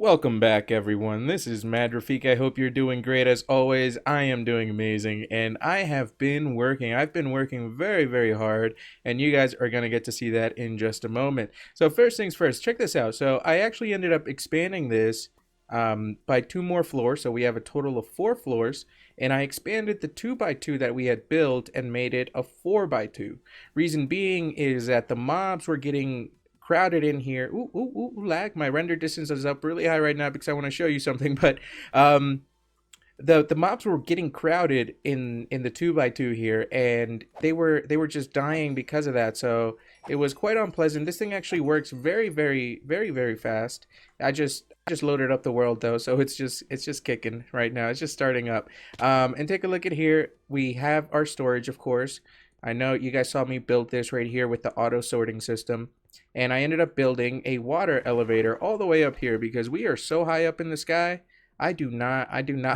Welcome back, everyone. This is Mad Rafik. I hope you're doing great as always. I am doing amazing, and I have been working. I've been working very, very hard, and you guys are going to get to see that in just a moment. So, first things first, check this out. So, I actually ended up expanding this by two more floors. So, we have a total of 4 floors, and I expanded the 2x2 that we had built and made it a 4x2. Reason being is that the mobs were getting crowded in here. Ooh, lag. My render distance is up really high right now because I want to show you something. But the mobs were getting crowded in the 2x2 here, and they were just dying because of that. So it was quite unpleasant. This thing actually works very, very, very, very fast. I just loaded up the world though, so it's just kicking right now. It's just starting up. And take a look at here. We have our storage, of course. I know you guys saw me build this right here with the auto sorting system. And I ended up building a water elevator all the way up here because we are so high up in the sky. I do not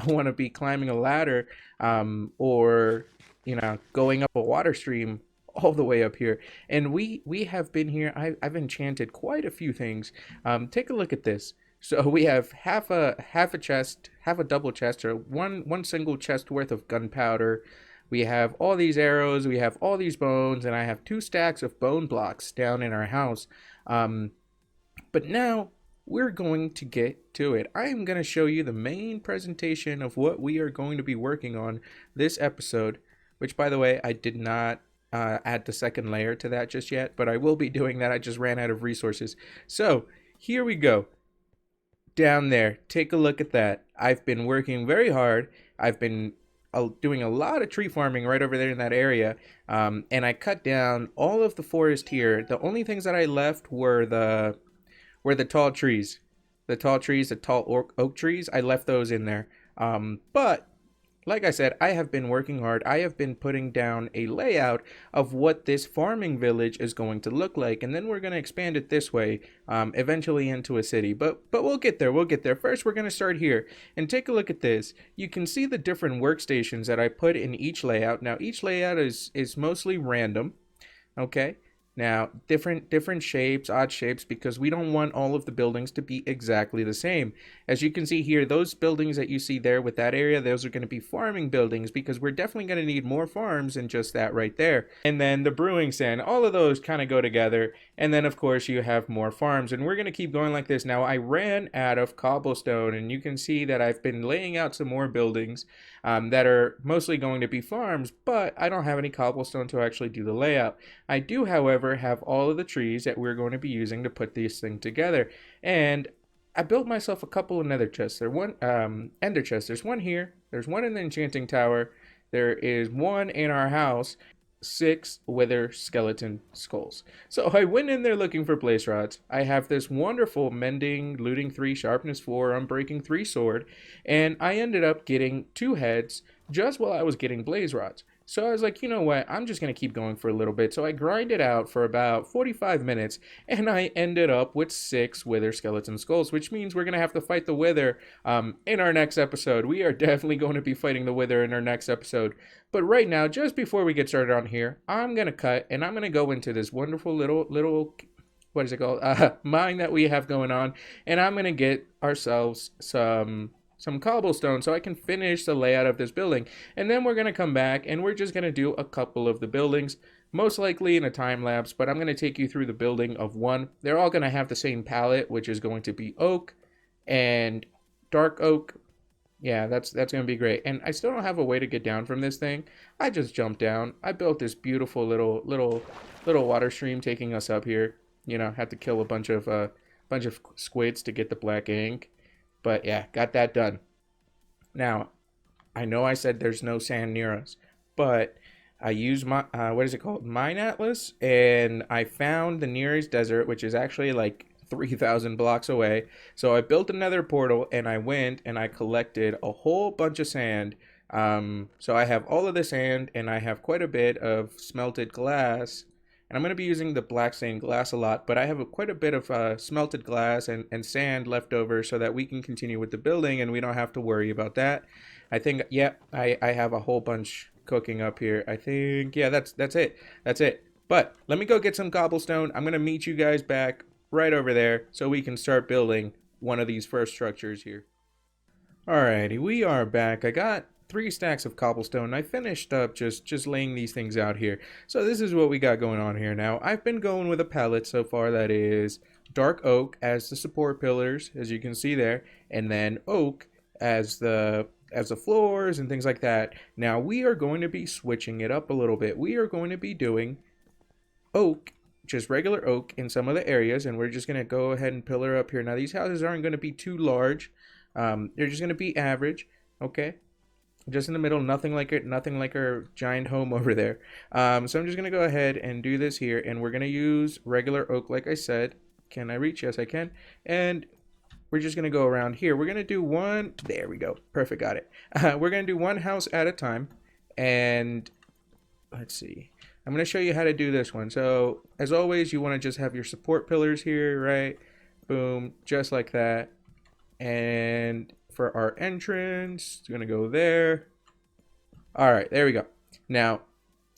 want to be climbing a ladder or going up a water stream all the way up here. And we have been here. I've enchanted quite a few things. Take a look at this. So we have half a chest, half a double chest, or one single chest worth of gunpowder. We have all these arrows, we have all these bones, and I have 2 stacks of bone blocks down in our house. But now we're going to get to it. I am going to show you the main presentation of what we are going to be working on this episode, which, by the way, I did not add the second layer to that just yet, but I will be doing that. I just ran out of resources. So here we go. Down there, take a look at that. I've been working very hard. I've been doing a lot of tree farming right over there in that area, and I cut down all of the forest here. The only things that I left were the tall trees, the tall oak trees. I left those in there, but like I said, I have been working hard. I have been putting down a layout of what this farming village is going to look like, and then we're going to expand it this way, eventually into a city. But we'll get there. We'll get there. First, we're going to start here and take a look at this. You can see the different workstations that I put in each layout. Now, each layout is mostly random. Okay. Now, different shapes, odd shapes, because we don't want all of the buildings to be exactly the same. As you can see here, those buildings that you see there with that area, those are going to be farming buildings because we're definitely going to need more farms than just that right there. And then the brewing stand, all of those kind of go together. And then, of course, you have more farms. And we're going to keep going like this. Now, I ran out of cobblestone, and you can see that I've been laying out some more buildings that are mostly going to be farms, but I don't have any cobblestone to actually do the layout. I do, however, have all of the trees that we're going to be using to put this thing together. And I built myself a couple of nether chests. There's one ender chest. There's one here. There's one in the enchanting tower. There is one in our house. 6 wither skeleton skulls. So I went in there looking for blaze rods. I have this wonderful mending, looting 3, sharpness 4, unbreaking 3 sword, and I ended up getting 2 heads just while I was getting blaze rods. So I was like, you know what, I'm just going to keep going for a little bit. So I grinded out for about 45 minutes, and I ended up with 6 wither skeleton skulls, which means we're going to have to fight the wither in our next episode. We are definitely going to be fighting the wither in our next episode. But right now, just before we get started on here, I'm going to cut, and I'm going to go into this wonderful little what is it called? Mine that we have going on, and I'm going to get ourselves some cobblestone so I can finish the layout of this building. And then we're going to come back and we're just going to do a couple of the buildings, most likely in a time lapse, but I'm going to take you through the building of one. They're all going to have the same palette, which is going to be oak and dark oak. Yeah, that's going to be great. And I still don't have a way to get down from this thing. I just jumped down. I built this beautiful little water stream taking us up here. You know, had to kill a bunch of squids to get the black ink. But yeah, got that done. Now, I know I said there's no sand near us, but I used my, what is it called? Mine Atlas, and I found the nearest desert, which is actually like 3,000 blocks away. So I built another portal, and I went and I collected a whole bunch of sand. So I have all of the sand, and I have quite a bit of smelted glass. And I'm going to be using the black stained glass a lot, but I have quite a bit of smelted glass and sand left over so that we can continue with the building and we don't have to worry about that. I think, yeah, I have a whole bunch cooking up here. I think, yeah, that's it. That's it. But let me go get some cobblestone. I'm going to meet you guys back right over there so we can start building one of these first structures here. Alrighty, we are back. I got 3 stacks of cobblestone. I finished up just laying these things out here. So this is what we got going on here now. I've been going with a palette so far that is dark oak as the support pillars, as you can see there, and then oak as the floors and things like that. Now we are going to be switching it up a little bit. We are going to be doing oak, just regular oak in some of the areas, and we're just going to go ahead and pillar up here. Now these houses aren't going to be too large. They're just going to be average, okay? Just in the middle, nothing like our giant home over there. So I'm just going to go ahead and do this here, and we're going to use regular oak like I said. Can I reach? Yes, I can. And we're just going to go around here. We're going to do one. There we go. Perfect, got it. We're going to do one house at a time, and let's see. I'm going to show you how to do this one. So, as always, you want to just have your support pillars here, right? Boom, just like that. And for our entrance, it's gonna go there. All right, there we go. Now,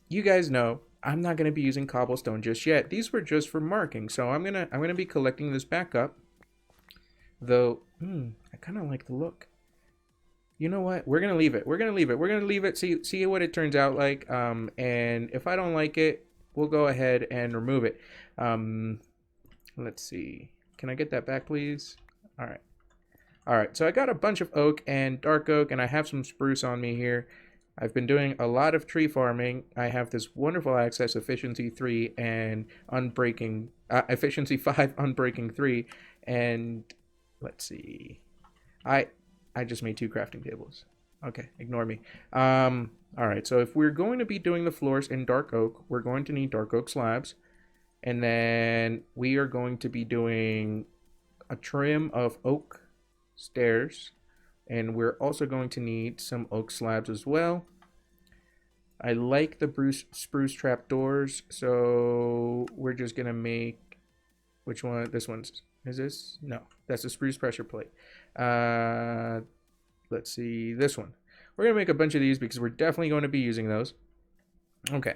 you guys know I'm not gonna be using cobblestone just yet. These were just for marking, so I'm gonna be collecting this back up. Though, I kind of like the look. You know what? We're gonna leave it. We're gonna leave it. See what it turns out like. And if I don't like it, we'll go ahead and remove it. Let's see. Can I get that back, please? All right. Alright, so I got a bunch of oak and dark oak, and I have some spruce on me here. I've been doing a lot of tree farming. I have this wonderful access, efficiency 3 and unbreaking, efficiency 5, unbreaking 3, and let's see. I just made 2 crafting tables. Okay, ignore me. Alright, so if we're going to be doing the floors in dark oak, we're going to need dark oak slabs, and then we are going to be doing a trim of oak stairs, and we're also going to need some oak slabs as well. I like the spruce trap doors, so we're just gonna make, which one? This one's, is this? No, that's a spruce pressure plate. Let's see, this one. We're gonna make a bunch of these because we're definitely going to be using those. Okay,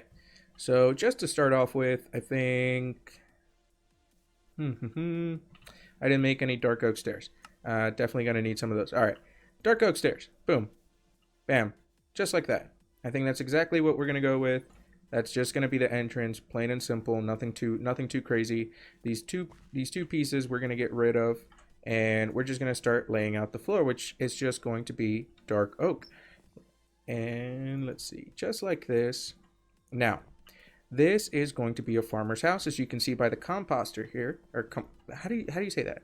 so just to start off with, I think I didn't make any dark oak stairs. Definitely gonna need some of those. All right, dark oak stairs. Boom, bam, just like that. I think that's exactly what we're gonna go with. That's just gonna be the entrance, plain and simple. Nothing too crazy. These two pieces we're gonna get rid of, and we're just gonna start laying out the floor, which is just going to be dark oak. And let's see, just like this. Now, this is going to be a farmer's house, as you can see by the composter here. Or how do you say that?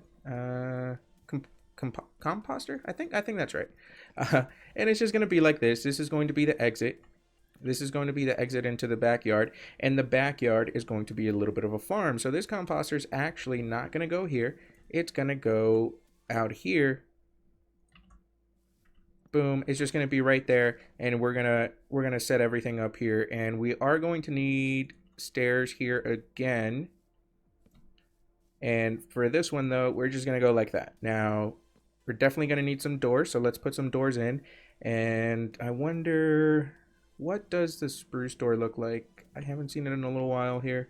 Composter? I think that's right. And it's just going to be like this. This is going to be the exit. This is going to be the exit into the backyard, and the backyard is going to be a little bit of a farm. So this composter is actually not going to go here. It's going to go out here. Boom. It's just going to be right there, and we're going to set everything up here, and we are going to need stairs here again. And for this one though, we're just going to go like that. Now, we're definitely going to need some doors, so let's put some doors in. And I wonder, what does the spruce door look like? I haven't seen it in a little while here.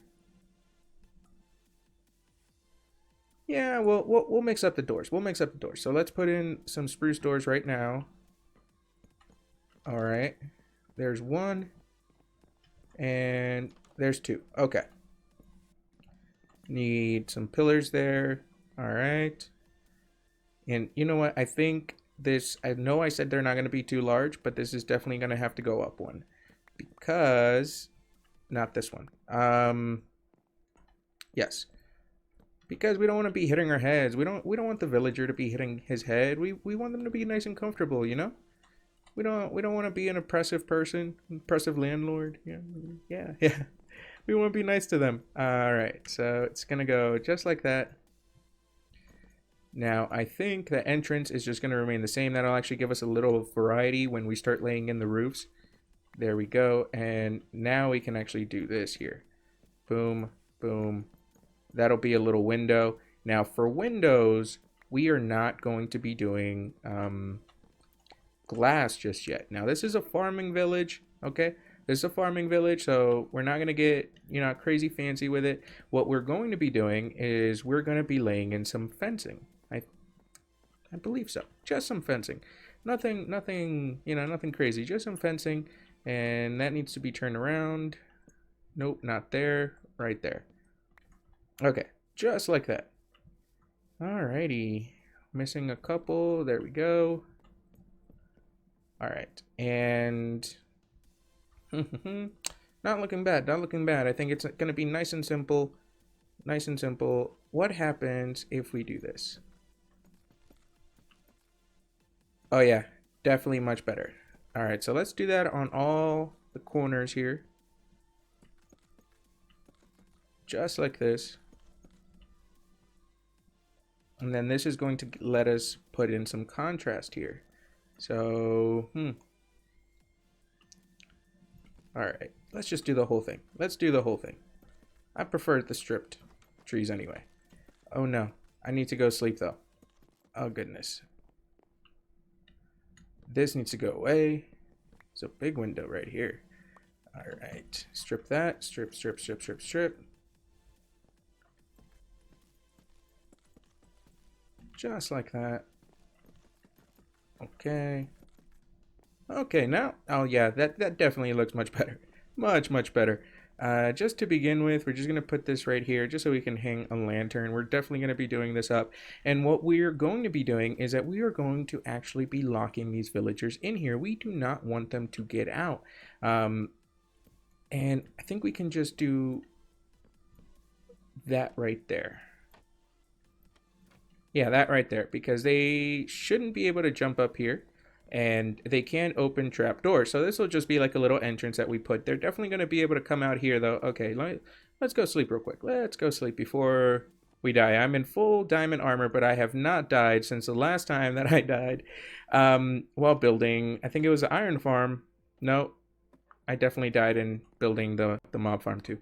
Yeah, we'll mix up the doors. We'll mix up the doors. So let's put in some spruce doors right now. All right. There's one. And there's 2. Okay. Need some pillars there. All right. And you know what? I think this, I know I said they're not going to be too large, but this is definitely going to have to go up one, because not this one. Yes, because we don't want to be hitting our heads. We don't want the villager to be hitting his head. We want them to be nice and comfortable, you know? We don't want to be an oppressive person, oppressive landlord. Yeah. We want to be nice to them. All right, so it's gonna go just like that. Now, I think the entrance is just gonna remain the same. That'll actually give us a little variety when we start laying in the roofs. There we go, and now we can actually do this here. Boom, boom. That'll be a little window. Now, for windows, we are not going to be doing glass just yet. Now, this is a farming village, okay? This is a farming village, so we're not going to get, crazy fancy with it. What we're going to be doing is we're going to be laying in some fencing. I believe so. Just some fencing. Nothing, you know, nothing crazy. Just some fencing, and that needs to be turned around. Nope, not there. Right there. Okay, just like that. Alrighty. Missing a couple. There we go. Alright, and not looking bad, not looking bad. I think it's going to be nice and simple. Nice and simple. What happens if we do this? Oh yeah, definitely much better. Alright, so let's do that on all the corners here. Just like this. And then this is going to let us put in some contrast here. So, Alright, let's just do the whole thing. Let's do the whole thing. I prefer the stripped trees anyway. Oh no, I need to go sleep though. Oh goodness. This needs to go away. It's a big window right here. Alright, strip that. Strip, strip, strip, strip, strip. Just like that. Okay. Okay, now, oh yeah, that definitely looks much better. Much better. Just to begin with, we're just going to put this right here just so we can hang a lantern. We're definitely going to be doing this up. And what we're going to be doing is that we are going to actually be locking these villagers in here. We do not want them to get out. And I think we can just do that right there. Yeah, that right there, because they shouldn't be able to jump up here, and they can open trap doors. So this will just be like a little entrance that we put. They're definitely going to be able to come out here, though. Okay, let's go sleep real quick. Let's go sleep before we die. I'm in full diamond armor, but I have not died since the last time that I died while building. I think it was the iron farm. No, I definitely died in building the mob farm too.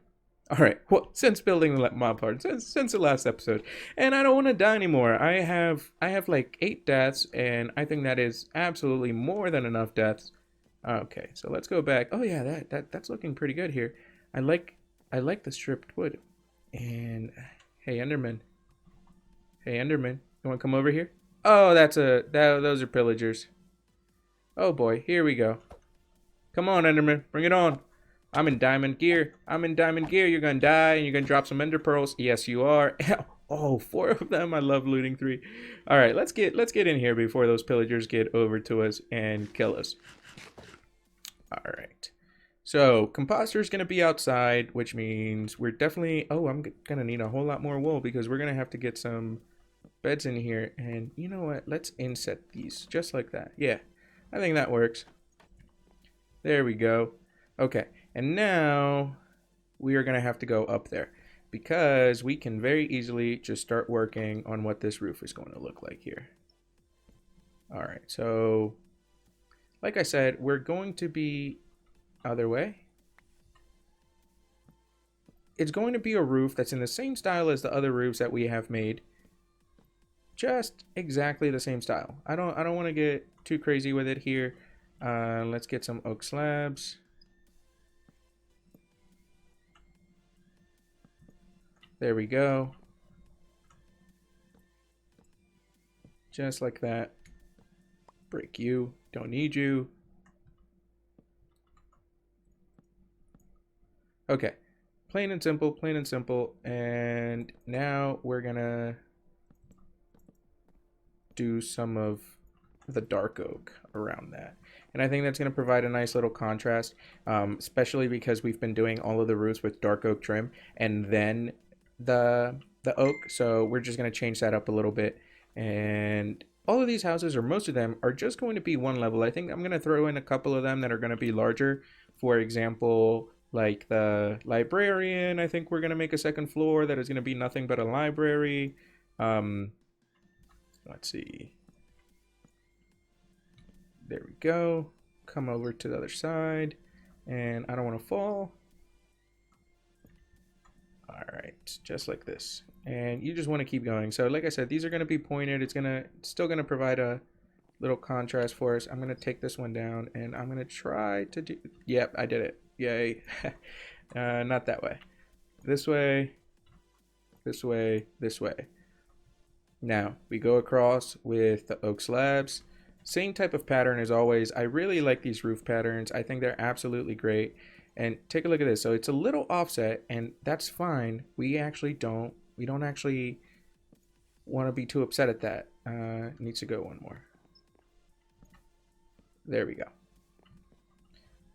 Alright, well, since building the mob farm, since the last episode, and I don't want to die anymore. I have like 8 deaths, and I think that is absolutely more than enough deaths. Okay, so let's go back. Oh yeah, that's looking pretty good here. I like the stripped wood. And hey Enderman. Hey Enderman, you want to come over here? Oh, those are pillagers. Oh boy, here we go. Come on Enderman, bring it on. I'm in diamond gear. I'm in diamond gear. You're gonna die and you're gonna drop some ender pearls. Yes, you are. Oh, 4 of them. I love looting 3. All right, let's get in here before those pillagers get over to us and kill us. All right. So compositor is gonna be outside, which means we're definitely. Oh, I'm gonna need a whole lot more wool because we're gonna have to get some beds in here. And you know what? Let's inset these just like that. Yeah, I think that works. There we go. Okay. And now we are going to have to go up there because we can very easily just start working on what this roof is going to look like here. All right, so like I said, we're going to be other way. It's going to be a roof that's in the same style as the other roofs that we have made. Just exactly the same style. I don't want to get too crazy with it here. Let's get some oak slabs. There we go. Just like that. Break you. Don't need you. Okay. Plain and simple, plain and simple. And now we're gonna do some of the dark oak around that. And I think that's going to provide a nice little contrast, especially because we've been doing all of the roofs with dark oak trim and then the oak. So we're just going to change that up a little bit. And all of these houses, or most of them, are just going to be one level. I think I'm going to throw in a couple of them that are going to be larger. For example, like the librarian, I think we're going to make a second floor that is going to be nothing but a library. Let's see. There we go. Come over to the other side. And I don't want to fall. All right, just like this. And you just want to keep going. So like I said, these are going to be pointed. It's still going to provide a little contrast for us. I'm going to take this one down and I'm going to try to do, yep, I did it. Yay. Not that way. This way, this way, this way. Now we go across with the oak slabs. Same type of pattern as always. I really like these roof patterns. I think they're absolutely great. And take a look at this. So it's a little offset, and that's fine. We don't actually want to be too upset at that. Needs to go one more. There we go.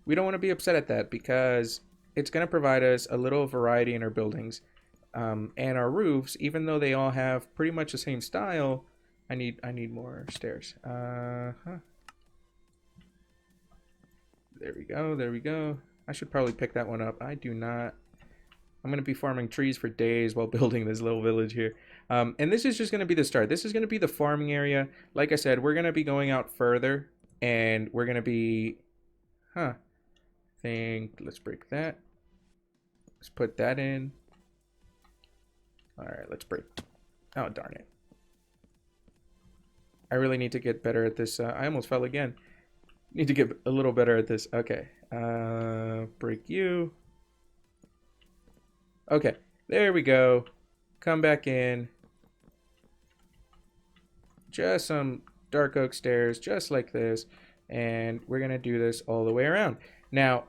We don't want to be upset at that because it's going to provide us a little variety in our buildings. And our roofs, even though they all have pretty much the same style, I need more stairs. There we go. There we go. I should probably pick that one up. I do not. I'm going to be farming trees for days while building this little village here. And this is just going to be the start. This is going to be the farming area. Like I said, we're going to be going out further, and we're going to be, let's break that. Let's put that in. All right, let's break. Oh, darn it. I really need to get better at this. I almost fell again. Need to get a little better at this. Okay. Break you. Okay, there we go. Come back in. Just some dark oak stairs, just like this. And we're going to do this all the way around. Now,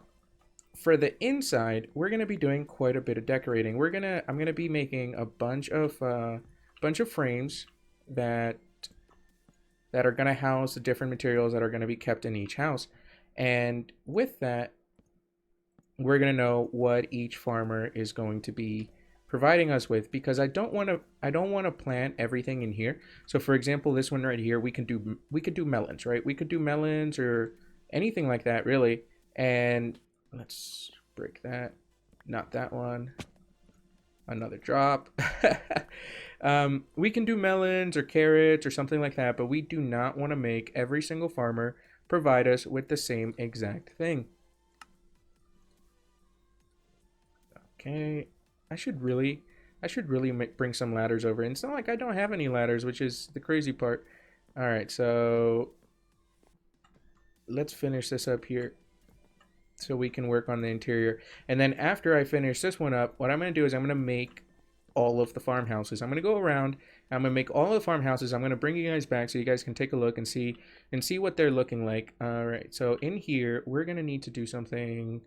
for the inside, we're going to be doing quite a bit of decorating. I'm going to be making a bunch of frames that are going to house the different materials that are going to be kept in each house. And with that, we're going to know what each farmer is going to be providing us with, because I don't want to plant everything in here. So for example, this one right here, we could do melons, right? We could do melons or anything like that, really. And let's break that. Not that one. Another drop. We can do melons or carrots or something like that, but we do not want to make every single farmer provide us with the same exact thing. Okay, I should really bring some ladders over. And it's not like I don't have any ladders, which is the crazy part. All right, so let's finish this up here so we can work on the interior. And then after I finish this one up, what I'm going to do is I'm going to make all of the farmhouses. I'm going to go around. I'm going to make all of the farmhouses. I'm going to bring you guys back so you guys can take a look and see what they're looking like. All right, so in here, we're going to need to do something.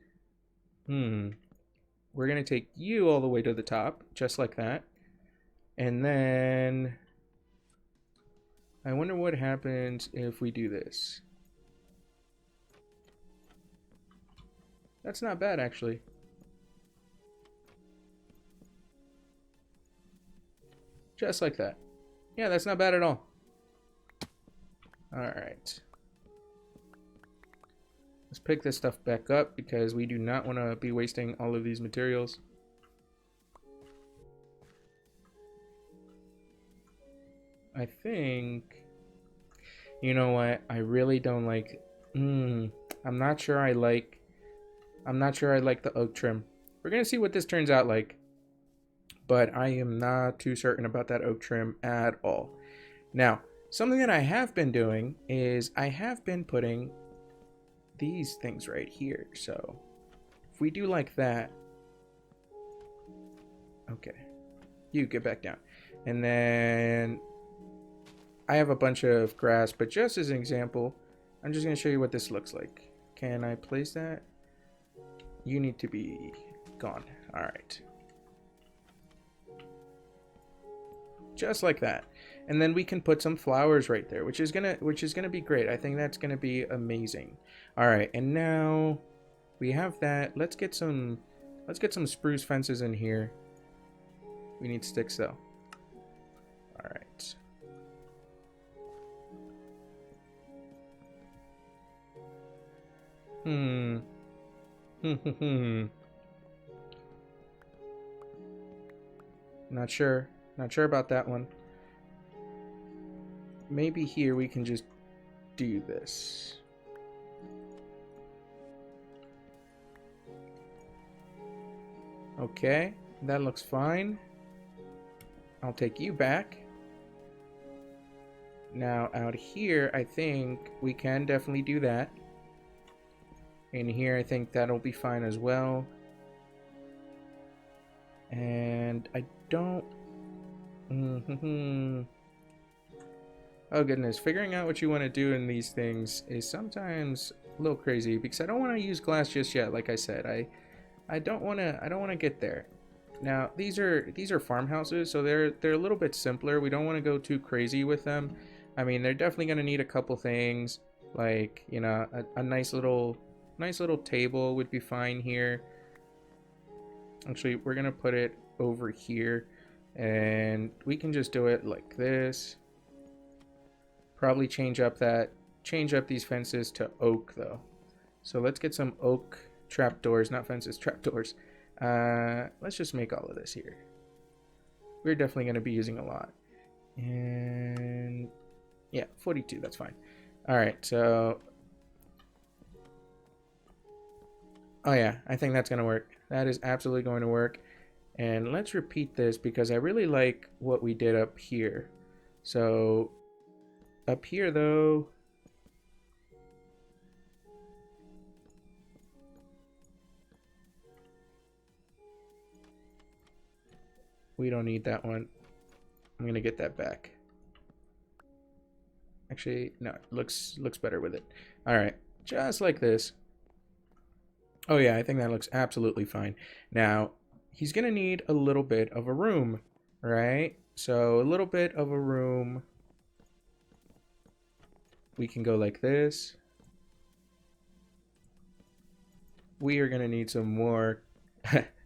We're going to take you all the way to the top, just like that. And then I wonder what happens if we do this. That's not bad, actually. Just like that. Yeah, that's not bad at all. All right. Let's pick this stuff back up because we do not want to be wasting all of these materials. I think, you know what? I really don't like. I'm not sure I like the oak trim. We're gonna see what this turns out like, but I am not too certain about that oak trim at all. Now, something that I have been doing is I have been putting these things right here. So if we do like that, okay, you get back down. And then I have a bunch of grass, but just as an example, I'm just going to show you what this looks like. Can I place that? You need to be gone. All right. Just like that. And then we can put some flowers right there, which is gonna be great. I think that's gonna be amazing. All right, and now we have that. Let's get some spruce fences in here. We need sticks though. All right. Not sure about that one. Maybe here we can just do this. Okay, that looks fine. I'll take you back. Now out here, I think we can definitely do that. In here, I think that'll be fine as well. And I don't... Oh goodness, figuring out what you want to do in these things is sometimes a little crazy because I don't want to use glass just yet. Like I said, I don't want to get there. Now these are farmhouses, so they're a little bit simpler. We don't want to go too crazy with them. I mean, they're definitely going to need a couple things, like, you know, a nice little table would be fine here. Actually, we're going to put it over here, and we can just do it like this. Probably change up these fences to oak though. So let's get some oak trapdoors, not fences, trapdoors. Let's just make all of this here. We're definitely going to be using a lot. And yeah, 42, that's fine. All right, so oh yeah, I think that's going to work. That is absolutely going to work. And let's repeat this because I really like what we did up here. So up here though, we don't need that one. I'm gonna get that back. Actually, no, it looks better with it. All right, just like this. Oh yeah, I think that looks absolutely fine. Now, he's gonna need a little bit of a room, right? So a little bit of a room. We can go like this. We are gonna need some more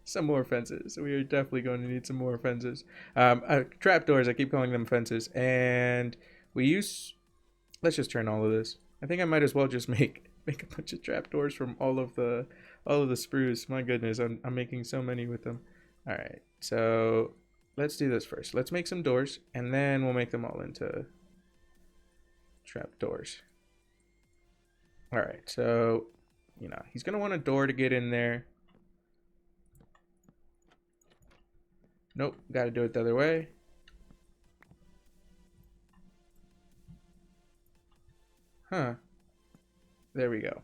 some more fences. We are definitely going to need some more fences. Trapdoors, I keep calling them fences. And we use, let's just turn all of this. I think I might as well just make a bunch of trapdoors from all of the spruce. My goodness, I'm making so many with them. All right, so let's do this first. Let's make some doors, and then we'll make them all into trapdoors. All right, so, you know, he's gonna want a door to get in there. Nope, got to do it the other way. Huh. There we go.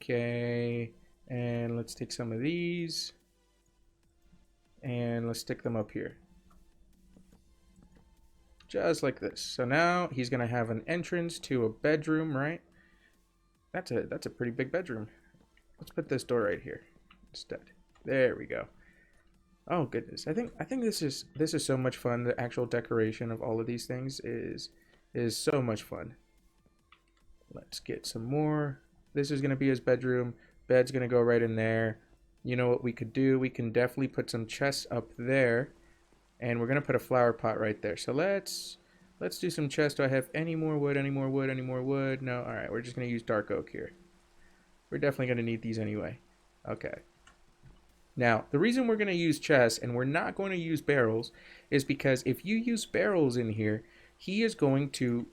Okay, and let's take some of these and let's stick them up here. Just like this. So now he's gonna have an entrance to a bedroom, right? That's a pretty big bedroom. Let's put this door right here instead. There we go. Oh goodness, I think this is so much fun. The actual decoration of all of these things is so much fun. Let's get some more. This is gonna be his bedroom. Bed's gonna go right in there. You know what we could do? We can definitely put some chests up there. And we're gonna put a flower pot right there. So let's do some chests. Do I have any more wood? Any more wood? Any more wood? No. All right. We're just gonna use dark oak here. We're definitely gonna need these anyway. Okay. Now the reason we're gonna use chests and we're not going to use barrels is because if you use barrels in here, he is going to.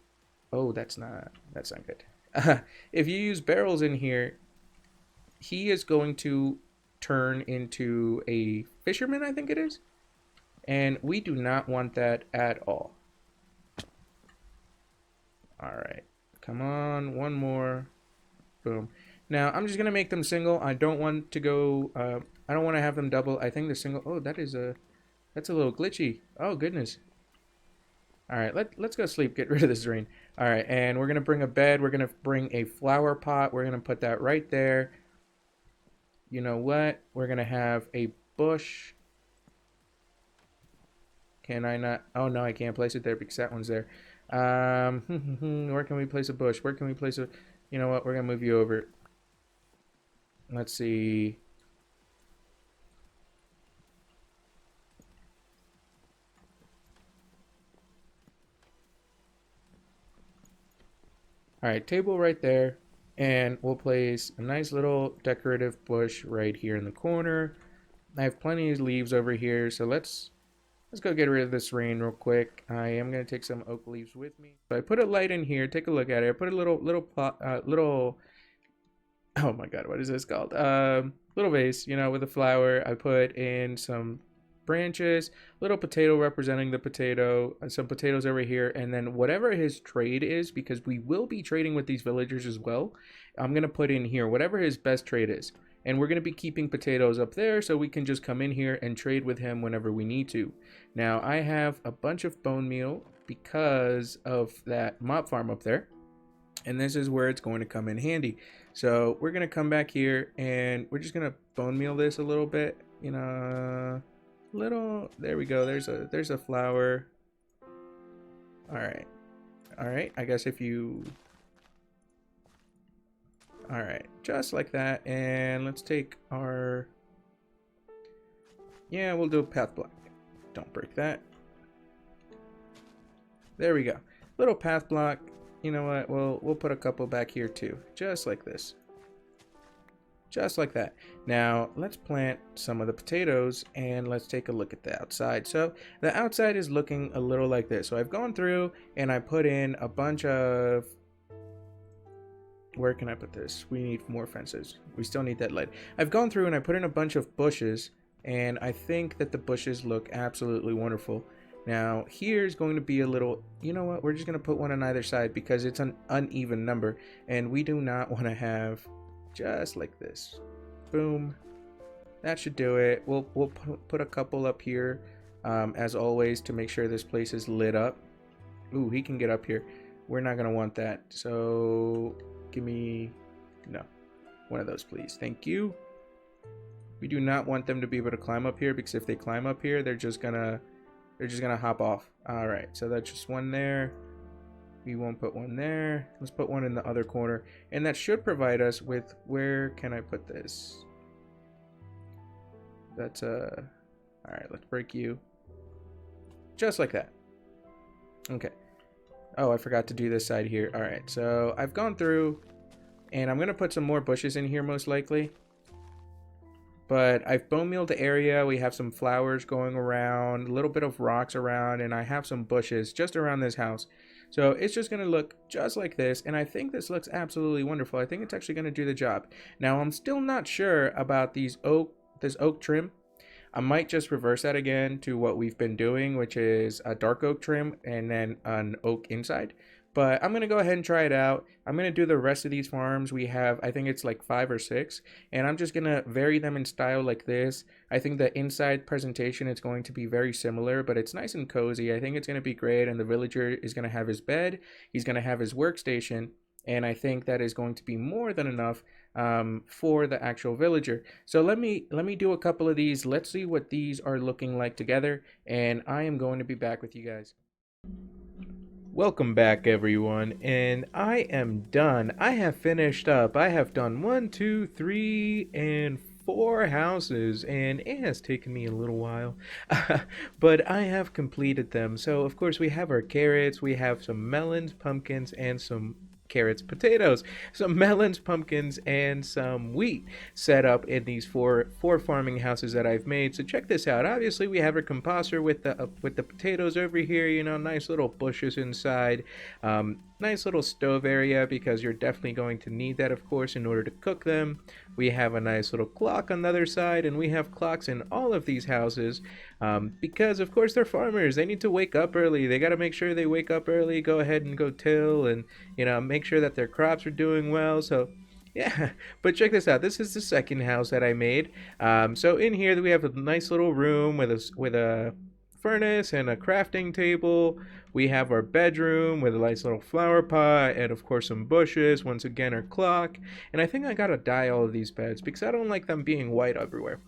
Oh, that's not good. If you use barrels in here, he is going to turn into a fisherman. I think it is. And we do not want that at all. All right, come on, one more. Boom. Now I'm just gonna make them single. I don't want to go. I don't want to have them double. I think the single. Oh, that's a little glitchy. Oh goodness. All right, let's go sleep. Get rid of this rain. All right, and we're gonna bring a bed. We're gonna bring a flower pot. We're gonna put that right there. You know what? We're gonna have a bush. Can I not? Oh no, I can't place it there because that one's there. Where can we place a bush? Where can we place a? You know what? We're gonna move you over. Let's see. All right, table right there, and we'll place a nice little decorative bush right here in the corner. I have plenty of leaves over here, so let's go get rid of this rain real quick. I am going to take some oak leaves with me. So I put a light in here. Take a look at it. I put a little oh my god, what is this called? Little vase, you know, with a flower. I put in some branches, little potato representing the potato, and some potatoes over here, and then whatever his trade is, because we will be trading with these villagers as well, I'm going to put in here whatever his best trade is. And we're going to be keeping potatoes up there so we can just come in here and trade with him whenever we need to. Now, I have a bunch of bone meal because of that mob farm up there. And this is where it's going to come in handy. So we're going to come back here and we're just going to bone meal this a little bit. You know, there we go. There's a flour. All right. I guess if you... All right, just like that. And let's take our... Yeah, we'll do a path block. Don't break that. There we go. Little path block. You know what? We'll put a couple back here too. Just like this. Just like that. Now, let's plant some of the potatoes and let's take a look at the outside. So, the outside is looking a little like this. So, I've gone through and I put in a bunch of... Where can I put this? We need more fences. We still need that light. I've gone through and I put in a bunch of bushes, and I think that the bushes look absolutely wonderful. Now, here's going to be a little... You know what? We're just going to put one on either side because it's an uneven number, and we do not want to have just like this. Boom. That should do it. We'll put a couple up here, as always, to make sure this place is lit up. Ooh, he can get up here. We're not going to want that. So... Give me one of those, please. Thank you. We do not want them to be able to climb up here, because if they climb up here, they're just gonna hop off. All right, so that's just one there. We won't put one there. Let's put one in the other corner, and that should provide us with... Where can I put this? That's all right, let's break you just like that. Okay. Oh, I forgot to do this side here. All right, so I've gone through and I'm going to put some more bushes in here most likely. But I've bone mealed the area. We have some flowers going around, a little bit of rocks around, and I have some bushes just around this house. So it's just going to look just like this, and I think this looks absolutely wonderful. I think it's actually going to do the job. Now, I'm still not sure about this oak trim. I might just reverse that again to what we've been doing, which is a dark oak trim and then an oak inside. But I'm going to go ahead and try it out. I'm going to do the rest of these farms. We have, I think it's like 5 or 6. And I'm just going to vary them in style like this. I think the inside presentation is going to be very similar, but it's nice and cozy. I think it's going to be great. And the villager is going to have his bed. He's going to have his workstation. And I think that is going to be more than enough for the actual villager. So let me do a couple of these. Let's see what these are looking like together. And I am going to be back with you guys. Welcome back, everyone, and I am done. I have finished up. I have done 1, 2, 3, and 4 houses, and it has taken me a little while, but I have completed them. So, of course, we have our carrots, we have some melons, pumpkins, and some carrots, potatoes, some melons, pumpkins, and some wheat set up in these four farming houses that I've made. So check this out. Obviously, we have our composter with the potatoes over here. You know, nice little bushes inside. Nice little stove area, because you're definitely going to need that, of course, in order to cook them. We have a nice little clock on the other side, and we have clocks in all of these houses because, of course, they're farmers. They need to wake up early. They got to make sure they wake up early, go ahead and go till, and, you know, make sure that their crops are doing well. So yeah, but check this out. This is the second house that I made. So in here we have a nice little room with a furnace and a crafting table. We have our bedroom with a nice little flower pot and, of course, some bushes. Once again, our clock. And I think I gotta dye all of these beds because I don't like them being white everywhere.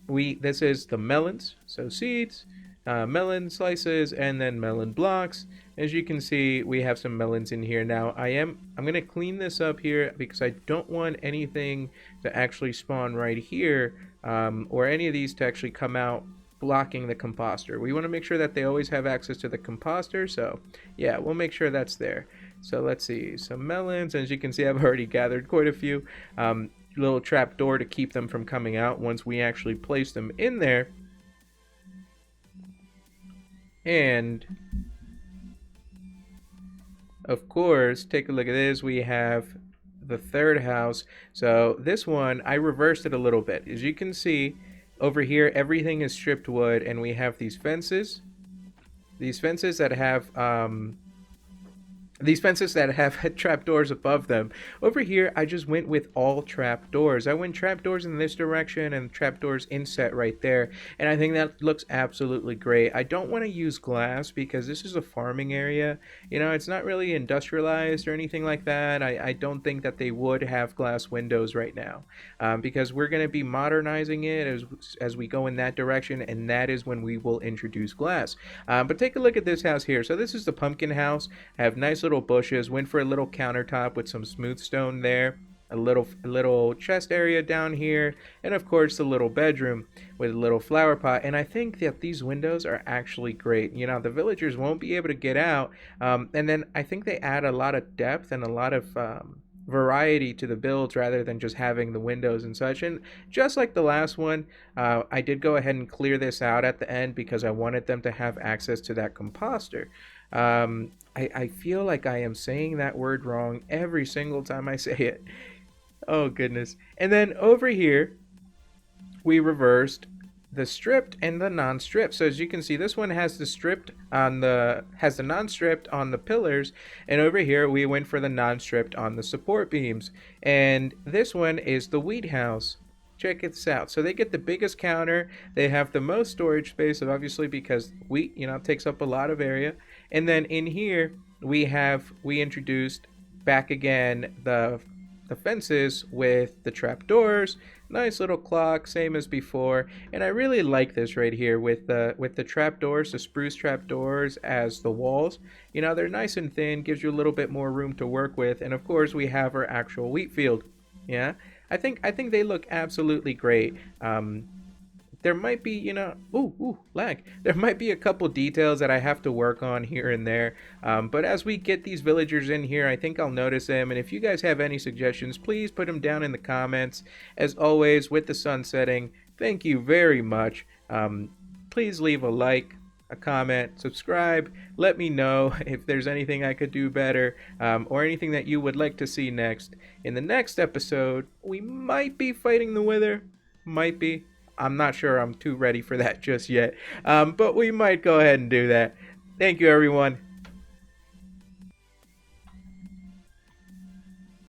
This is the melons, so seeds, melon slices, and then melon blocks. As you can see, we have some melons in here. Now I'm gonna clean this up here because I don't want anything to actually spawn right here, or any of these to actually come out blocking the composter. We want to make sure that they always have access to the composter. So yeah, we'll make sure that's there. So let's see, some melons. As you can see, I've already gathered quite a few. Little trap door to keep them from coming out once we actually place them in there. And of course, take a look at this. We have the third house. So this one, I reversed it a little bit. As you can see, Over here, everything is stripped wood, and we have these fences. These fences that have trapdoors above them. Over here, I just went with all trapdoors. I went trapdoors in this direction and trapdoors inset right there, and I think that looks absolutely great. I don't want to use glass because this is a farming area. You know, it's not really industrialized or anything like that. I don't think that they would have glass windows right now, because we're going to be modernizing it as we go in that direction, and that is when we will introduce glass. But take a look at this house here. So this is the pumpkin house. I have nice little bushes. Went for a little countertop with some smooth stone there. A little chest area down here, and of course the little bedroom with a little flower pot. And I think that these windows are actually great. You know, the villagers won't be able to get out, and then I think they add a lot of depth and a lot of variety to the builds rather than just having the windows and such. And just like the last one, I did go ahead and clear this out at the end because I wanted them to have access to that composter. I feel like I am saying that word wrong every single time I say it. Oh goodness. And then over here, we reversed the stripped and the non-stripped. So as you can see, this one has the non-stripped on the pillars, and over here we went for the non-stripped on the support beams. And this one is the wheat house. Check this out. So they get the biggest counter. They have the most storage space, obviously, because wheat, you know, takes up a lot of area. And then in here we introduced back again the fences with the trapdoors. Nice little clock, same as before. And I really like this right here with the trapdoors, the spruce trapdoors as the walls. You know, they're nice and thin, gives you a little bit more room to work with. And of course we have our actual wheat field. Yeah, I think they look absolutely great. There might be, you know, lag. There might be a couple details that I have to work on here and there. But as we get these villagers in here, I think I'll notice them. And if you guys have any suggestions, please put them down in the comments. As always, with the sun setting, thank you very much. Please leave a like, a comment, subscribe. Let me know if there's anything I could do better, or anything that you would like to see next. In the next episode, we might be fighting the wither. Might be. I'm not sure I'm too ready for that just yet, but we might go ahead and do that. Thank you, everyone.